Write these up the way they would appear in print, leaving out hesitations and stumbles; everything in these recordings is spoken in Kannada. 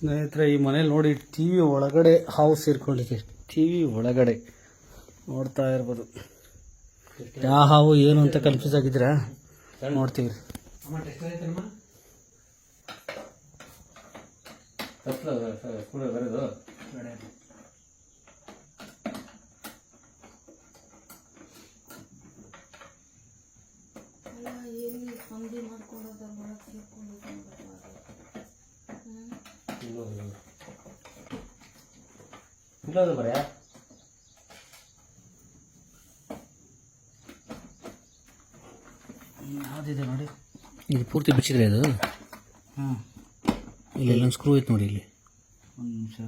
ಸ್ನೇಹಿತರೆ, ಈ ಮನೇಲಿ ನೋಡಿ ಟಿವಿ ಒಳಗಡೆ ಹಾವು ಸೇರ್ಕೊಂಡಿದೆ. ಟಿವಿ ಒಳಗಡೆ ನೋಡ್ತಾ ಇರ್ಬೋದು. ಯಾವ ಹಾವು ಏನು ಅಂತ ಕನ್ಫ್ಯೂಸ್ ಆಗಿದ್ದೀರಾ? ನೋಡ್ತೀವಿ. ಯಾವುದಿದೆ ನೋಡಿ, ಇದು ಪೂರ್ತಿ ಬಿಚ್ಚಿದ್ರೆ ಅದು. ಹಾಂ, ಇಲ್ಲಿ ಒಂದು ಸ್ಕ್ರೂ ಐತೆ ನೋಡಿ. ಇಲ್ಲಿ ಒಂದು ನಿಮಿಷ.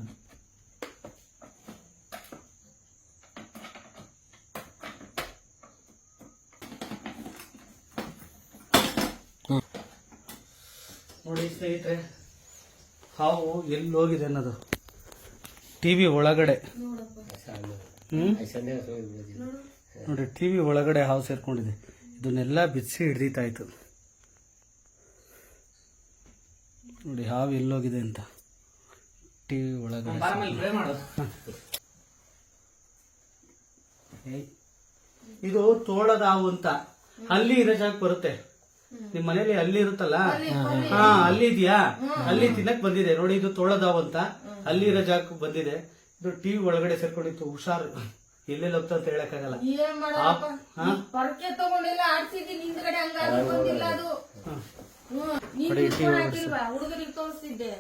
ನೋಡಿ ಸ್ನೇಹಿತರೆ, ಹಾವು ಎಲ್ಲಿ ಹೋಗಿದೆ ಅನ್ನೋದು ಟಿವಿ ಒಳಗಡೆ. ನೋಡಿ, ಟಿವಿ ಒಳಗಡೆ ಹಾವು ಸೇರ್ಕೊಂಡಿದೆ. ಇದನ್ನೆಲ್ಲ ಬಿಚ್ಚಿ ಹಿಡ್ದಿತ್ತಾಯ್ತು. ನೋಡಿ ಹಾವು ಎಲ್ಲೋಗಿದೆ ಅಂತ. ಟಿವಿ ಒಳಗಡೆ ಇದು ತೋಳದ ಹಾವು ಅಂತ. ಅಲ್ಲಿ ಇರೋ ಜಾಗ ಬರುತ್ತೆ. ನಿಮ್ ಮನೇಲಿ ಅಲ್ಲಿ ಇರುತ್ತಲ್ಲ, ಹಾ ಅಲ್ಲಿ ಇದೆಯಾ, ಅಲ್ಲಿ ತಿನ್ನಕ್ ಬಂದಿದೆ ನೋಡಿ. ಇದು ತೋಳದ ಹಾವು ಅಂತ. ಅಲ್ಲಿ ಇರೋ ಜಾಗಕ್ಕೆ ಬಂದಿದೆ. ಇದು ಟಿವಿ ಒಳಗಡೆ ಸೇರ್ಕೊಂಡಿತ್ತು. ಹುಷಾರು, ಎಲ್ಲೆಲ್ಲ ಹೋಗ್ತಾ ಅಂತ ಹೇಳಕ್ಕಾಗಲ್ಲ. ಹುಡುಗರಿಗೆ ತೋರಿಸ್ತಿದ್ದೆ.